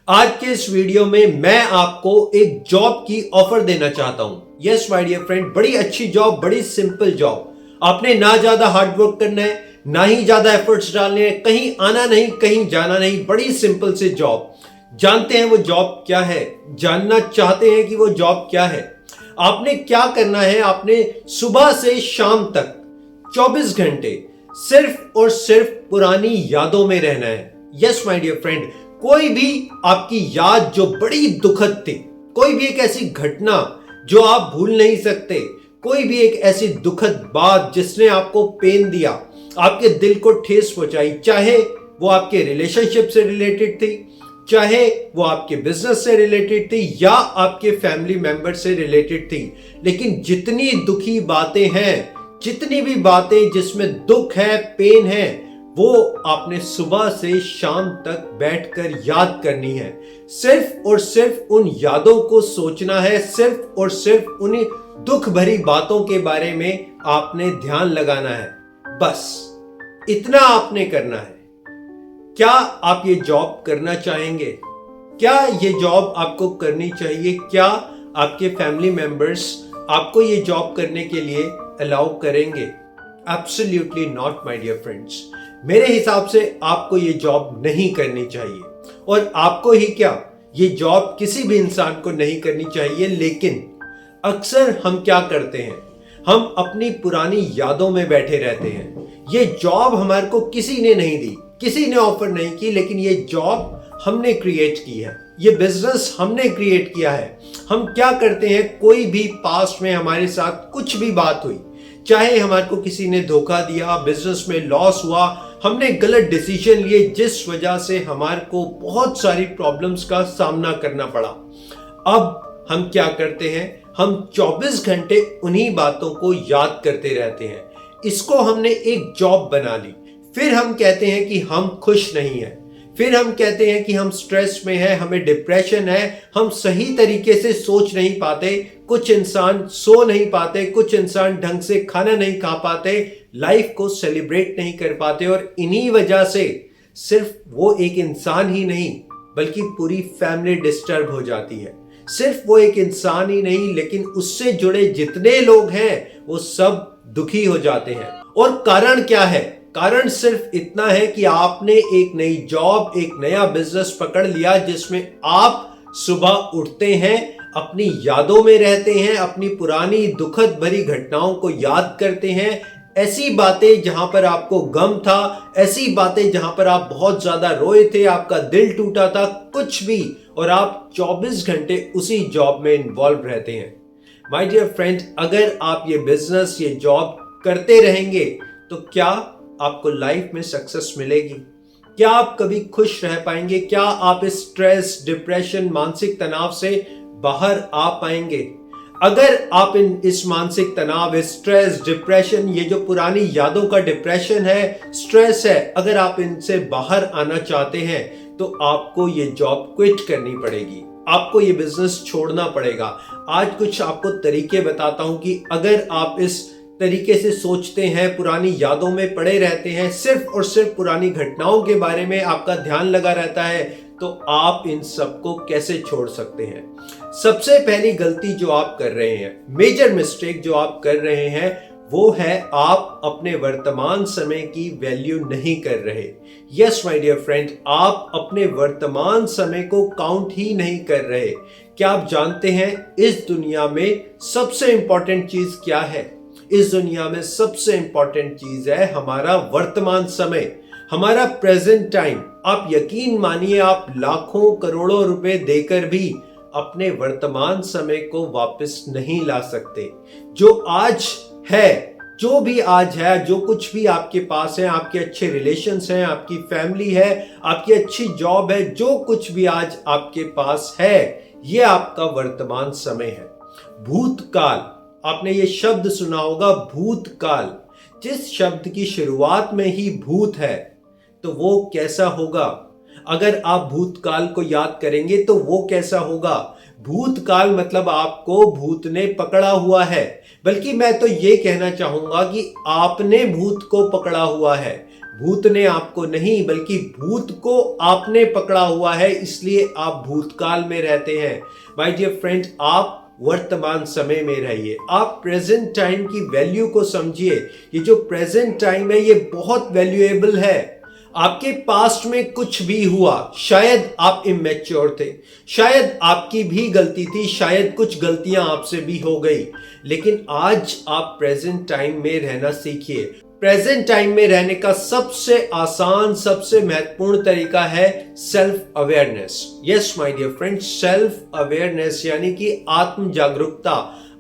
आज के इस वीडियो में मैं आपको एक जॉब की ऑफर देना चाहता हूं। यस माय डियर फ्रेंड, बड़ी अच्छी जॉब, बड़ी सिंपल जॉब। आपने ना ज्यादा हार्ड वर्क करना है, ना ही ज्यादा एफर्ट्स डालने हैं, कहीं आना नहीं, कहीं जाना नहीं, बड़ी सिंपल सी जॉब। जानते हैं वो जॉब क्या है? जानना चाहते हैं कि वो जॉब क्या है? आपने क्या करना है? आपने सुबह से शाम तक 24 घंटे सिर्फ और सिर्फ पुरानी यादों में रहना है। यस माय डियर फ्रेंड, कोई भी आपकी याद जो बड़ी दुखद थी, कोई भी एक ऐसी घटना जो आप भूल नहीं सकते, कोई भी एक ऐसी दुखद बात जिसने आपको पेन दिया, आपके दिल को ठेस पहुंचाई, चाहे वो आपके रिलेशनशिप से रिलेटेड थी, चाहे वो आपके बिजनेस से रिलेटेड थी या आपके फैमिली मेंबर से रिलेटेड थी, लेकिन जितनी दुखी बातें हैं, जितनी भी बातें जिसमें दुख है, पेन है, वो आपने सुबह से शाम तक बैठकर याद करनी है। सिर्फ और सिर्फ उन यादों को सोचना है, सिर्फ और सिर्फ उन्हीं दुख भरी बातों के बारे में आपने ध्यान लगाना है। बस इतना आपने करना है। क्या आप ये जॉब करना चाहेंगे? क्या ये जॉब आपको करनी चाहिए? क्या आपके फैमिली मेंबर्स आपको ये जॉब करने के लिए अलाउ करेंगे? Absolutely not my dear friends. मेरे हिसाब से आपको ये जॉब नहीं करनी चाहिए। और आपको ही क्या, ये जॉब किसी भी इंसान को नहीं करनी चाहिए। लेकिन अक्सर हम क्या करते हैं, हम अपनी पुरानी यादों में बैठे रहते हैं। ये जॉब हमारे को किसी ने नहीं दी, किसी ने ऑफर नहीं की, लेकिन ये जॉब हमने क्रिएट की है, ये बिजनेस हमने क्रिएट किया है। हम क्या करते हैं, कोई भी पास्ट में हमारे साथ कुछ भी बात हुई, चाहे हमारे को किसी ने धोखा दिया, बिजनेस में लॉस हुआ, हमने गलत डिसीजन लिए जिस वजह से हमारे को बहुत सारी प्रॉब्लम्स का सामना करना पड़ा। अब हम क्या करते हैं, हम 24 घंटे उन्हीं बातों को याद करते रहते हैं। इसको हमने एक जॉब बना ली। फिर हम कहते हैं कि हम खुश नहीं हैं, फिर हम कहते हैं कि हम स्ट्रेस में हैं, हमें डिप्रेशन है, हम सही तरीके से सोच नहीं पाते, कुछ इंसान सो नहीं पाते, कुछ इंसान ढंग से खाना नहीं खा पाते, लाइफ को सेलिब्रेट नहीं कर पाते। और इन्हीं वजह से सिर्फ वो एक इंसान ही नहीं बल्कि पूरी फैमिली डिस्टर्ब हो जाती है। सिर्फ वो एक इंसान ही नहीं, लेकिन उससे जुड़े जितने लोग हैं वो सब दुखी हो जाते हैं। और कारण क्या है? कारण सिर्फ इतना है कि आपने एक नई जॉब, एक नया बिजनेस पकड़ लिया जिसमें आप सुबह उठते हैं, अपनी यादों में रहते हैं, अपनी पुरानी दुखद भरी घटनाओं को याद करते हैं, ऐसी बातें जहां पर आपको गम था, ऐसी बातें जहां पर आप बहुत ज्यादा रोए थे, आपका दिल टूटा था, कुछ भी, और आप 24 घंटे उसी जॉब में इन्वॉल्व रहते हैं। माय डियर फ्रेंड, अगर आप ये बिजनेस, ये जॉब करते रहेंगे तो क्या आपको लाइफ में सक्सेस मिलेगी? क्या आप कभी खुश रह पाएंगे? क्या आप इस स्ट्रेस, डिप्रेशन, मानसिक तनाव से बाहर आ पाएंगे? अगर आप इस मानसिक तनाव, इस स्ट्रेस, डिप्रेशन, ये जो पुरानी यादों का डिप्रेशन है, स्ट्रेस है, अगर आप इनसे बाहर आना चाहते हैं तो आपको ये जॉब क्विट करनी पड़ेगी, आपको ये बिजनेस छोड़ना पड़ेगा। आज कुछ आपको तरीके बताता हूं कि अगर आप इस तरीके से सोचते हैं, पुरानी यादों में पड़े रहते हैं, सिर्फ और सिर्फ पुरानी घटनाओं के बारे में आपका ध्यान लगा रहता है, तो आप इन सबको कैसे छोड़ सकते हैं? सबसे पहली गलती जो आप कर रहे हैं, मेजर मिस्टेक जो आप कर रहे हैं, वो है आप अपने वर्तमान समय की वैल्यू नहीं कर रहे। यस माय डियर फ्रेंड, आप अपने वर्तमान समय को काउंट ही नहीं कर रहे। क्या आप जानते हैं इस दुनिया में सबसे इंपॉर्टेंट चीज क्या है? इस दुनिया में सबसे इंपॉर्टेंट चीज है हमारा वर्तमान समय, हमारा प्रेजेंट टाइम। आप यकीन मानिए, आप लाखों करोड़ों रुपए देकर भी अपने वर्तमान समय को वापस नहीं ला सकते। जो आज है, जो भी आज है, जो कुछ भी आपके पास है, आपके अच्छे रिलेशंस हैं, आपकी फैमिली है, आपकी अच्छी जॉब है, जो कुछ भी आज आपके पास है, ये आपका वर्तमान समय है। भूतकाल, आपने ये शब्द सुना होगा, भूतकाल। जिस शब्द की शुरुआत में ही भूत है तो वो कैसा होगा? अगर आप भूतकाल को याद करेंगे तो वो कैसा होगा? भूतकाल मतलब आपको भूत ने पकड़ा हुआ है, बल्कि मैं तो ये कहना चाहूंगा कि आपने भूत को पकड़ा हुआ है। भूत ने आपको नहीं बल्कि भूत को आपने पकड़ा हुआ है, इसलिए आप भूतकाल में रहते हैं। माय डियर फ्रेंड, आप वर्तमान समय में रहिए, आप प्रेजेंट टाइम की वैल्यू को समझिए। ये जो प्रेजेंट टाइम है ये बहुत वैल्यूएबल है। आपके पास्ट में कुछ भी हुआ, शायद आप इमेच्योर थे, शायद आपकी भी गलती थी, शायद कुछ गलतियां आपसे भी हो गई, लेकिन आज आप प्रेजेंट टाइम में रहना सीखिए। प्रेजेंट टाइम में रहने का सबसे आसान, सबसे महत्वपूर्ण तरीका है self awareness. Yes my dear friend, self awareness यानी कि आत्म जागरूकता।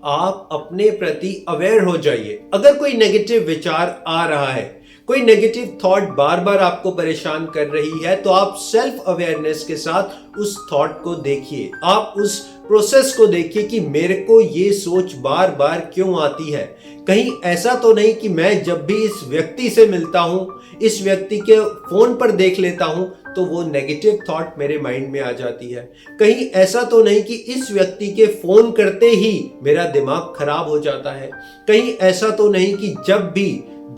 आप अपने प्रति अवेयर हो जाइए। अगर कोई नेगेटिव विचार आ रहा है, कोई नेगेटिव थॉट बार बार आपको परेशान कर रही है, तो आप सेल्फ अवेयरनेस के साथ उस थॉट को देखिए, आप उस प्रोसेस को देखिए कि मेरे को ये सोच बार बार क्यों आती है। कहीं ऐसा तो नहीं कि मैं जब भी इस व्यक्ति से मिलता हूं, इस व्यक्ति के फोन पर देख लेता हूं, तो वो नेगेटिव थॉट मेरे माइंड में आ जाती है। कहीं ऐसा तो नहीं कि इस व्यक्ति के फोन करते ही मेरा दिमाग खराब हो जाता है। कहीं ऐसा तो नहीं कि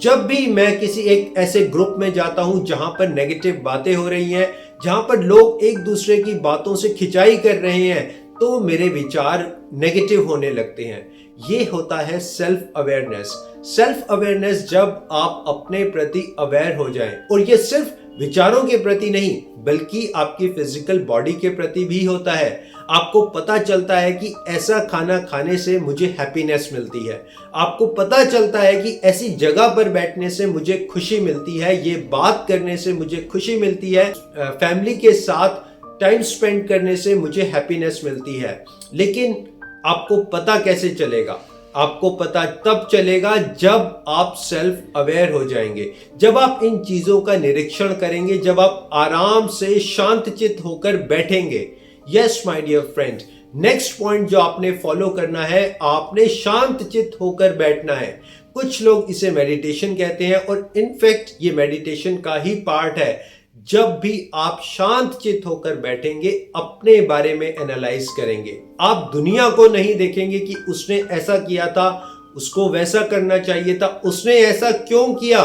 जब भी मैं किसी एक ऐसे ग्रुप में जाता हूं जहां पर नेगेटिव बातें हो रही हैं, जहां पर लोग एक दूसरे की बातों से खिंचाई कर रहे हैं, तो मेरे विचार नेगेटिव होने लगते हैं। ये होता है सेल्फ अवेयरनेस। सेल्फ अवेयरनेस जब आप अपने प्रति अवेयर हो जाएं, और ये सिर्फ विचारों के प्रति नहीं बल्कि आपकी फिजिकल बॉडी के प्रति भी होता है। आपको पता चलता है कि ऐसा खाना खाने से मुझे हैप्पीनेस मिलती है, आपको पता चलता है कि ऐसी जगह पर बैठने से मुझे खुशी मिलती है, ये बात करने से मुझे खुशी मिलती है, फैमिली के साथ टाइम स्पेंड करने से मुझे हैप्पीनेस मिलती है। लेकिन आपको पता कैसे चलेगा? आपको पता तब चलेगा जब आप सेल्फ अवेयर हो जाएंगे, जब आप इन चीजों का निरीक्षण करेंगे, जब आप आराम से शांतचित्त होकर बैठेंगे। Yes my dear friend, next point जो आपने फॉलो करना है, आपने शांतचित्त होकर बैठना है। कुछ लोग इसे मेडिटेशन कहते हैं, और इनफैक्ट ये मेडिटेशन का ही पार्ट है। जब भी आप शांतचित्त होकर बैठेंगे, अपने बारे में एनालाइज करेंगे। आप दुनिया को नहीं देखेंगे कि उसने ऐसा किया था, उसको वैसा करना चाहिए था, उसने ऐसा क्यों किया।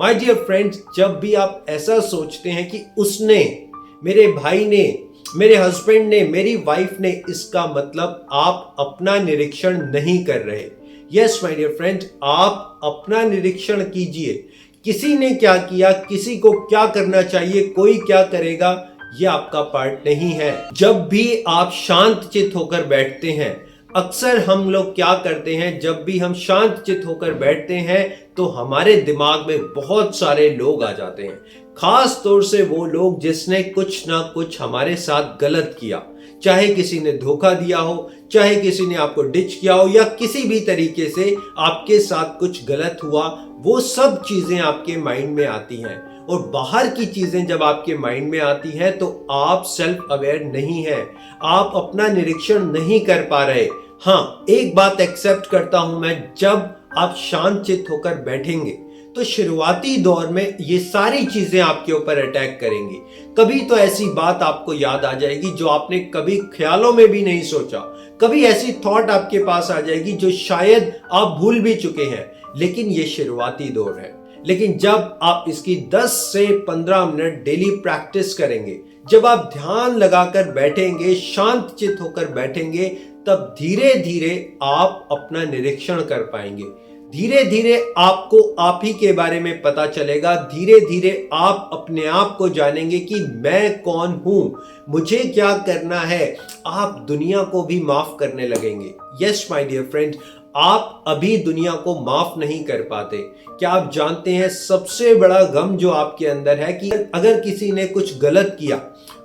माय डियर फ्रेंड्स, जब भी आप ऐसा सोचते हैं कि उसने, मेरे भाई ने, मेरे हस्बैंड ने, मेरी वाइफ ने, इसका मतलब आप अपना निरीक्षण नहीं कर रहे। यस माय डियर फ्रेंड, आप अपना निरीक्षण कीजिए। किसी ने क्या किया, किसी को क्या करना चाहिए, कोई क्या करेगा, ये आपका पार्ट नहीं है। जब भी आप शांतचित्त होकर बैठते हैं, अक्सर हम लोग क्या करते हैं, जब भी हम शांतचित्त होकर बैठते हैं तो हमारे दिमाग में बहुत सारे लोग आ जाते हैं, खास तौर से वो लोग जिसने कुछ ना कुछ हमारे साथ गलत किया। चाहे किसी ने धोखा दिया हो, चाहे किसी ने आपको डिच किया हो, या किसी भी तरीके से आपके साथ कुछ गलत हुआ, वो सब चीजें आपके माइंड में आती हैं। और बाहर की चीजें जब आपके माइंड में आती हैं तो आप सेल्फ अवेयर नहीं हैं, आप अपना निरीक्षण नहीं कर पा रहे। हाँ, एक बात एक्सेप्ट करता हूं मैं, जब आप शांतचित्त होकर बैठेंगे तो शुरुआती दौर में ये सारी चीजें आपके ऊपर अटैक करेंगी। कभी तो ऐसी बात आपको याद आ जाएगी जो आपने कभी ख्यालों में भी नहीं सोचा, कभी ऐसी थॉट आपके पास आ जाएगी जो शायद आप भूल भी चुके हैं। लेकिन ये शुरुआती दौर है। लेकिन जब आप इसकी 10 से 15 मिनट डेली प्रैक्टिस करेंगे, जब आप ध्यान लगाकर बैठेंगे, शांतचित्त होकर बैठेंगे, तब धीरे धीरे आप अपना निरीक्षण कर पाएंगे। धीरे धीरे आपको आप ही के बारे में पता चलेगा। धीरे धीरे आप अपने आप को जानेंगे कि मैं कौन हूं, मुझे क्या करना है। आप दुनिया को भी माफ करने लगेंगे। यस माय डियर फ्रेंड, आप अभी दुनिया को माफ नहीं कर पाते। क्या आप जानते हैं सबसे बड़ा गम जो आपके अंदर है कि अगर किसी ने कुछ गलत किया,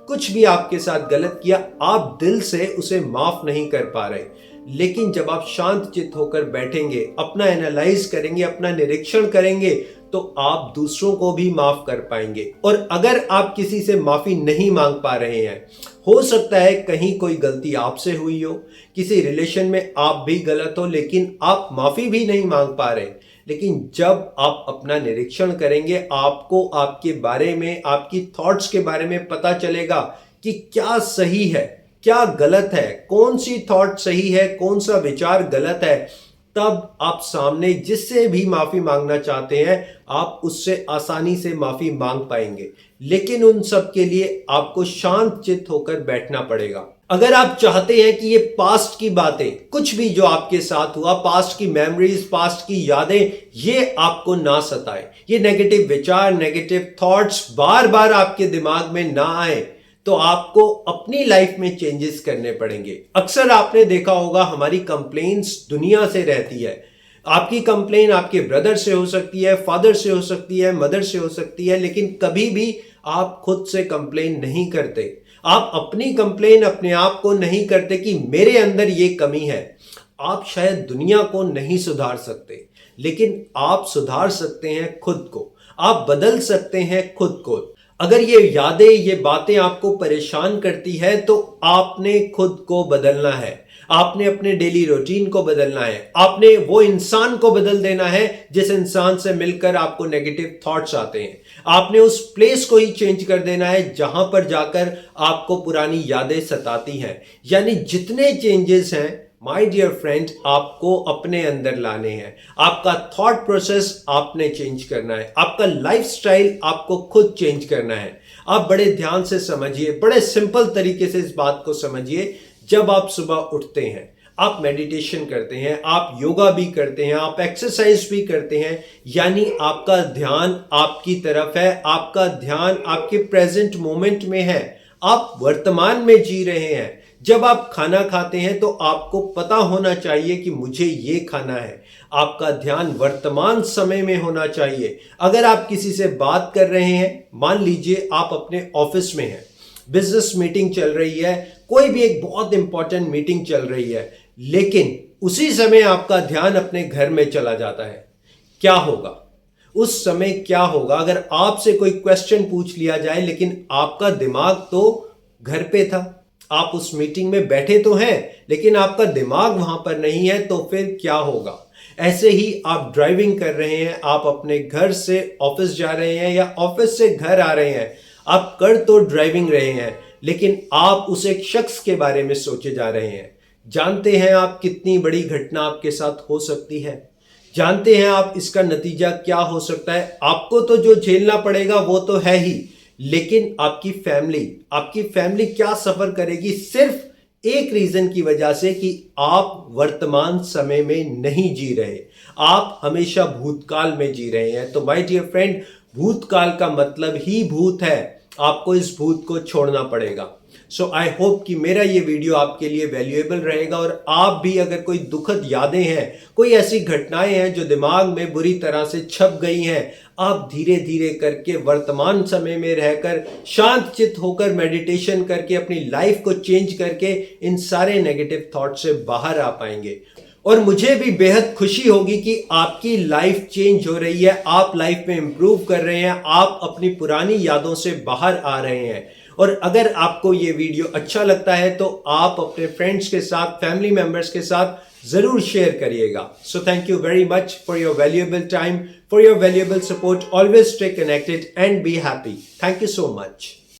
कुछ भी आपके साथ गलत किया, आप दिल से उसे माफ नहीं कर पा रहे। लेकिन जब आप शांतचित्त होकर बैठेंगे, अपना एनालाइज करेंगे, अपना निरीक्षण करेंगे, तो आप दूसरों को भी माफ कर पाएंगे। और अगर आप किसी से माफी नहीं मांग पा रहे हैं, हो सकता है कहीं कोई गलती आपसे हुई हो, किसी रिलेशन में आप भी गलत हो, लेकिन आप माफी भी नहीं मांग पा रहे। लेकिन जब आप अपना निरीक्षण करेंगे, आपको आपके बारे में, आपकी थॉट्स के बारे में पता चलेगा कि क्या सही है, क्या गलत है, कौन सी थॉट सही है, कौन सा विचार गलत है। तब आप सामने जिससे भी माफी मांगना चाहते हैं आप उससे आसानी से माफी मांग पाएंगे। लेकिन उन सब के लिए आपको शांत चित्त होकर बैठना पड़ेगा। अगर आप चाहते हैं कि ये पास्ट की बातें, कुछ भी जो आपके साथ हुआ, पास्ट की मेमोरीज, पास्ट की यादें, ये आपको ना सताए, ये नेगेटिव विचार, नेगेटिव थॉट्स बार बार आपके दिमाग में ना आए, तो आपको अपनी लाइफ में चेंजेस करने पड़ेंगे। अक्सर आपने देखा होगा हमारी कंप्लेंट्स दुनिया से रहती है। आपकी कंप्लेन आपके ब्रदर से हो सकती है, फादर से हो सकती है, मदर से हो सकती है, लेकिन कभी भी आप खुद से कंप्लेन नहीं करते। आप अपनी कंप्लेन अपने आप को नहीं करते कि मेरे अंदर ये कमी है। आप शायद दुनिया को नहीं सुधार सकते, लेकिन आप सुधार सकते हैं खुद को, आप बदल सकते हैं खुद को। अगर ये यादें, ये बातें आपको परेशान करती है तो आपने खुद को बदलना है। आपने अपने डेली रूटीन को बदलना है। आपने वो इंसान को बदल देना है जिस इंसान से मिलकर आपको नेगेटिव थॉट्स आते हैं। आपने उस प्लेस को ही चेंज कर देना है जहां पर जाकर आपको पुरानी यादें सताती हैं। यानी जितने चेंजेस हैं माय डियर फ्रेंड, आपको अपने अंदर लाने हैं। आपका थॉट प्रोसेस आपने चेंज करना है। आपका लाइफस्टाइल आपको खुद चेंज करना है। आप बड़े ध्यान से समझिए, बड़े सिंपल तरीके से इस बात को समझिए। जब आप सुबह उठते हैं, आप मेडिटेशन करते हैं, आप योगा भी करते हैं, आप एक्सरसाइज भी करते हैं, यानी आपका ध्यान आपकी तरफ है, आपका ध्यान आपके प्रेजेंट मोमेंट में है, आप वर्तमान में जी रहे हैं। जब आप खाना खाते हैं तो आपको पता होना चाहिए कि मुझे ये खाना है। आपका ध्यान वर्तमान समय में होना चाहिए। अगर आप किसी से बात कर रहे हैं, मान लीजिए आप अपने ऑफिस में हैं, बिजनेस मीटिंग चल रही है, कोई भी एक बहुत इंपॉर्टेंट मीटिंग चल रही है, लेकिन उसी समय आपका ध्यान अपने घर में चला जाता है, क्या होगा? उस समय क्या होगा? अगर आपसे कोई क्वेश्चन पूछ लिया जाए लेकिन आपका दिमाग तो घर पे था, आप उस मीटिंग में बैठे तो हैं लेकिन आपका दिमाग वहां पर नहीं है, तो फिर क्या होगा? ऐसे ही आप ड्राइविंग कर रहे हैं, आप अपने घर से ऑफिस जा रहे हैं या ऑफिस से घर आ रहे हैं, आप कर तो ड्राइविंग रहे हैं लेकिन आप उस एक शख्स के बारे में सोचे जा रहे हैं। जानते हैं आप कितनी बड़ी घटना आपके साथ हो सकती है? जानते हैं आप इसका नतीजा क्या हो सकता है? आपको तो जो झेलना पड़ेगा वो तो है ही, लेकिन आपकी फैमिली क्या सफर करेगी सिर्फ एक रीजन की वजह से कि आप वर्तमान समय में नहीं जी रहे, आप हमेशा भूतकाल में जी रहे हैं। तो माय डियर फ्रेंड, भूतकाल का मतलब ही भूत है। आपको इस भूत को छोड़ना पड़ेगा। सो आई होप कि मेरा ये वीडियो आपके लिए वैल्यूएबल रहेगा और आप भी अगर कोई दुखद यादें हैं, कोई ऐसी घटनाएं हैं जो दिमाग में बुरी तरह से छप गई हैं, आप धीरे धीरे करके वर्तमान समय में रहकर शांत चित्त होकर मेडिटेशन करके अपनी लाइफ को चेंज करके इन सारे नेगेटिव थॉट से बाहर आ पाएंगे। और मुझे भी बेहद खुशी होगी कि आपकी लाइफ चेंज हो रही है, आप लाइफ में इंप्रूव कर रहे हैं, आप अपनी पुरानी यादों से बाहर आ रहे हैं। और अगर आपको ये वीडियो अच्छा लगता है तो आप अपने फ्रेंड्स के साथ, फैमिली मेंबर्स के साथ जरूर शेयर करिएगा। So thank you very much for your valuable time, for your valuable support. Always stay connected and be happy. Thank you so much.